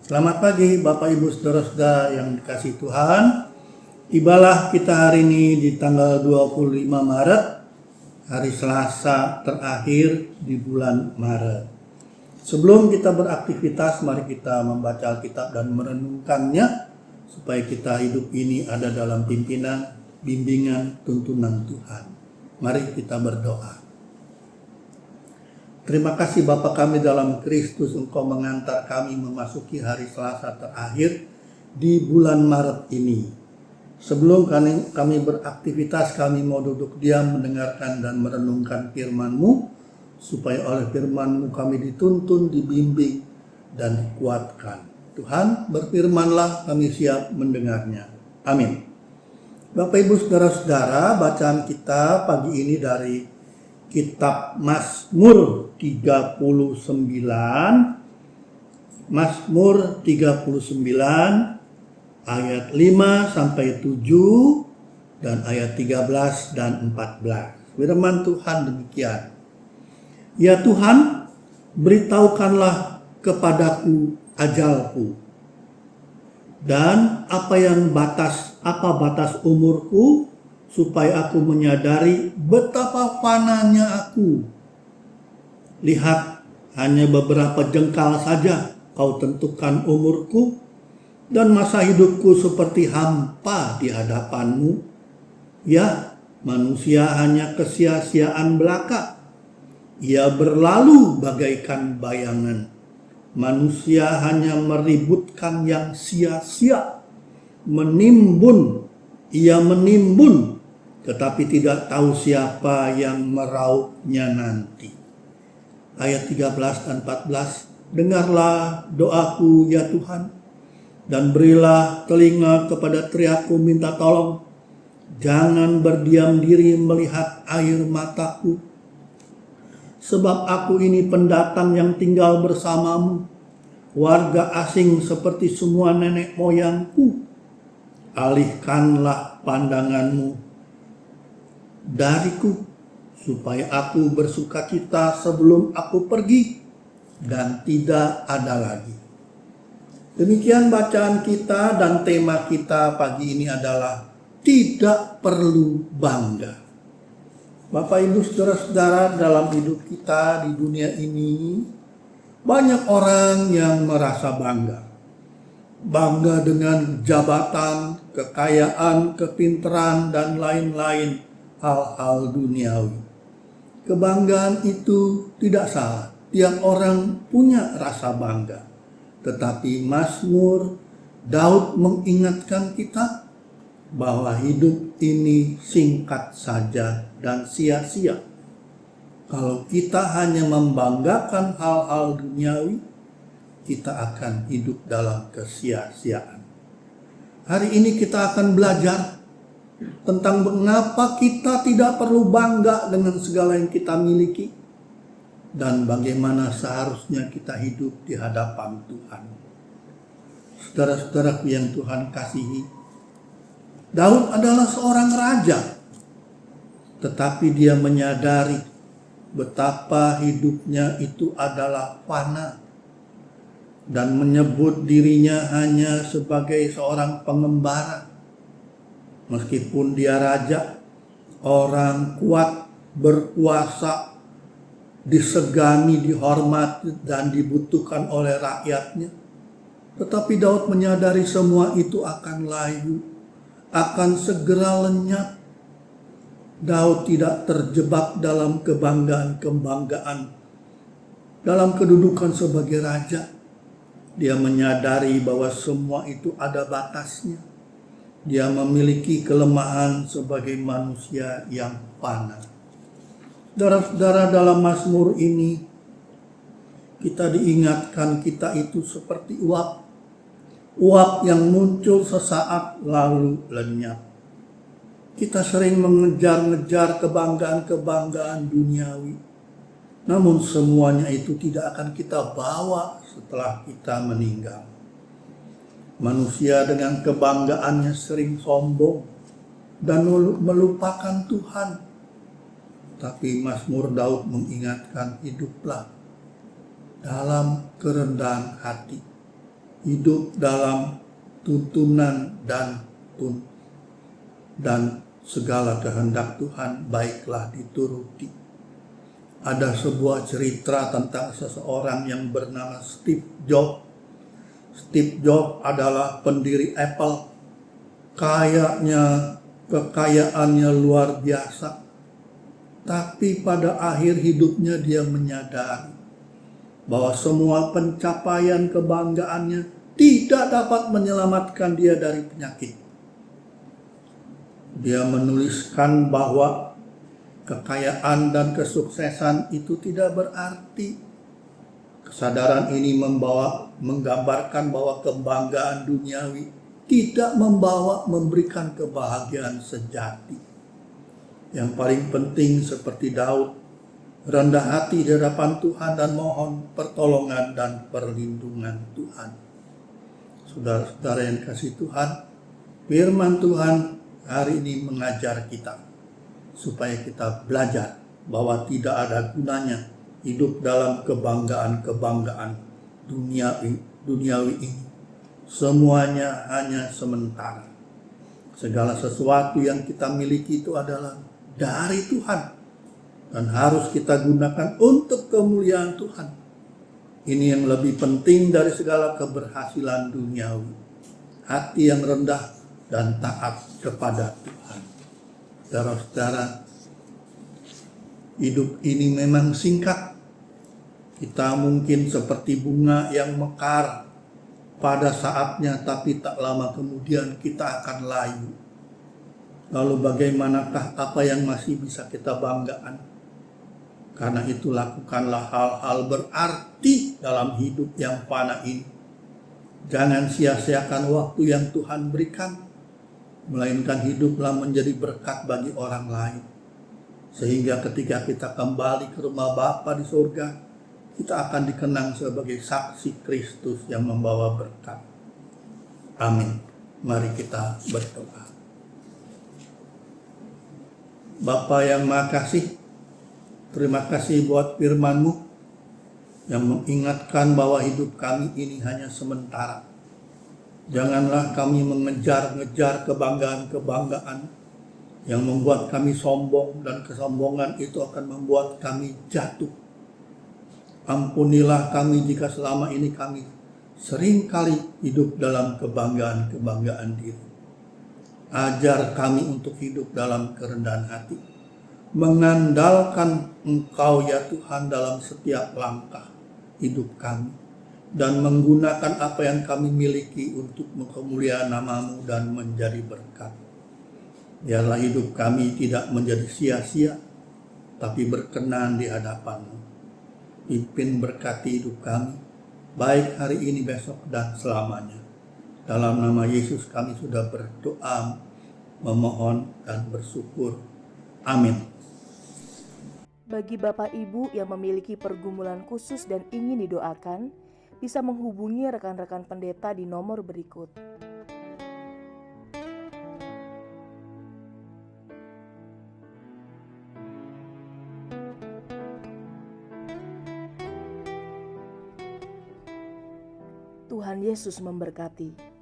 Selamat pagi Bapak Ibu Saudara-saudara yang dikasihi Tuhan. Tibalah kita hari ini di tanggal 25 Maret, hari Selasa terakhir di bulan Maret. Sebelum kita beraktivitas, mari kita membaca Alkitab dan merenungkannya supaya kita hidup ini ada dalam pimpinan, bimbingan, tuntunan Tuhan. Mari kita berdoa. Terima kasih Bapa kami dalam Kristus, Engkau mengantar kami memasuki hari Selasa terakhir di bulan Maret ini. Sebelum kami beraktivitas, kami mau duduk diam mendengarkan dan merenungkan firman-Mu, supaya oleh firman-Mu kami dituntun, dibimbing, dan dikuatkan. Tuhan, berfirmanlah, kami siap mendengarnya. Amin. Bapak Ibu Saudara-saudara, bacaan kita pagi ini dari Kitab Mazmur 39, Mazmur 39 ayat 5 sampai 7 dan ayat 13 dan 14. Firman Tuhan demikian. Ya Tuhan, beritahukanlah kepadaku ajalku, dan apa batas umurku, supaya aku menyadari betapa fananya aku. Lihat, hanya beberapa jengkal saja kau tentukan umurku, dan masa hidupku seperti hampa di hadapan-Mu. Ya, manusia hanya kesia-siaan belaka. Ia berlalu bagaikan bayangan. Manusia hanya meributkan yang sia-sia. Ia menimbun, tetapi tidak tahu siapa yang merauhnya nanti. Ayat 13 dan 14, dengarlah doaku ya Tuhan, dan berilah telinga kepada teriakku minta tolong. Jangan berdiam diri melihat air mataku, sebab aku ini pendatang yang tinggal bersamamu, warga asing seperti semua nenek moyangku. Alihkanlah pandanganmu dariku, supaya aku bersukacita sebelum aku pergi dan tidak ada lagi. Demikian bacaan kita, dan tema kita pagi ini adalah tidak perlu bangga. Bapak Ibu Saudara-saudara, dalam hidup kita di dunia ini banyak orang yang merasa bangga dengan jabatan, kekayaan, kepintaran, dan lain-lain hal-hal duniawi. Kebanggaan itu tidak salah. Tiap orang punya rasa bangga. Tetapi Mazmur Daud mengingatkan kita bahwa hidup ini singkat saja dan sia-sia. Kalau kita hanya membanggakan hal-hal duniawi, kita akan hidup dalam kesia-siaan. Hari ini kita akan belajar tentang mengapa kita tidak perlu bangga dengan segala yang kita miliki, dan bagaimana seharusnya kita hidup di hadapan Tuhan. Saudara-saudaraku yang Tuhan kasihi, Daud adalah seorang raja, tetapi dia menyadari betapa hidupnya itu adalah fana, dan menyebut dirinya hanya sebagai seorang pengembara. Meskipun dia raja, orang kuat, berkuasa, disegani, dihormati, dan dibutuhkan oleh rakyatnya. Tetapi Daud menyadari semua itu akan layu, akan segera lenyap. Daud tidak terjebak dalam kebanggaan dalam kedudukan sebagai raja. Dia menyadari bahwa semua itu ada batasnya. Dia memiliki kelemahan sebagai manusia yang fana. Saudara-saudara, dalam Mazmur ini kita diingatkan kita itu seperti uap yang muncul sesaat lalu lenyap. Kita sering mengejar-ngejar kebanggaan duniawi, namun semuanya itu tidak akan kita bawa setelah kita meninggal. Manusia dengan kebanggaannya sering sombong dan melupakan Tuhan. Tapi Mazmur Daud mengingatkan, hiduplah dalam kerendahan hati. hidup dalam tuntunan dan segala kehendak Tuhan baiklah dituruti. Ada sebuah cerita tentang seseorang yang bernama Steve Jobs. Steve Jobs adalah pendiri Apple. Kekayaannya luar biasa. Tapi pada akhir hidupnya dia menyadari bahwa semua pencapaian kebanggaannya tidak dapat menyelamatkan dia dari penyakit. Dia menuliskan bahwa kekayaan dan kesuksesan itu tidak berarti. Kesadaran ini menggambarkan bahwa kebanggaan duniawi tidak memberikan kebahagiaan sejati. Yang paling penting seperti Daud, rendah hati di hadapan Tuhan dan mohon pertolongan dan perlindungan Tuhan. Saudara-saudara yang kasih Tuhan, firman Tuhan hari ini mengajar kita supaya kita belajar bahwa tidak ada gunanya hidup dalam kebanggaan-kebanggaan duniawi ini. Semuanya hanya sementara. Segala sesuatu yang kita miliki itu adalah dari Tuhan dan harus kita gunakan untuk kemuliaan Tuhan. Ini yang lebih penting dari segala keberhasilan duniawi. Hati yang rendah dan taat kepada Tuhan. Saudara-saudara, hidup ini memang singkat. Kita mungkin seperti bunga yang mekar pada saatnya, tapi tak lama kemudian kita akan layu. Lalu bagaimanakah apa yang masih bisa kita banggakan? Karena itu lakukanlah hal-hal berarti dalam hidup yang fana ini. Jangan sia-siakan waktu yang Tuhan berikan, melainkan hiduplah menjadi berkat bagi orang lain. Sehingga ketika kita kembali ke rumah Bapa di surga, kita akan dikenang sebagai saksi Kristus yang membawa berkat. Amin. Mari kita berdoa. Bapa yang Maha Kasih, terima kasih buat firman-Mu yang mengingatkan bahwa hidup kami ini hanya sementara. Janganlah kami mengejar-ngejar kebanggaan-kebanggaan yang membuat kami sombong, dan kesombongan itu akan membuat kami jatuh. Ampunilah kami jika selama ini kami seringkali hidup dalam kebanggaan-kebanggaan diri. Ajar kami untuk hidup dalam kerendahan hati, mengandalkan Engkau ya Tuhan dalam setiap langkah hidup kami, dan menggunakan apa yang kami miliki untuk kemuliaan nama-Mu dan menjadi berkat. Biarlah hidup kami tidak menjadi sia-sia, tapi berkenan di hadapan-Mu. Pimpin berkati hidup kami, baik hari ini, besok, dan selamanya. Dalam nama Yesus kami sudah berdoa, memohon, dan bersyukur. Amin. Bagi Bapak Ibu yang memiliki pergumulan khusus dan ingin didoakan, bisa menghubungi rekan-rekan pendeta di nomor berikut. Tuhan Yesus memberkati.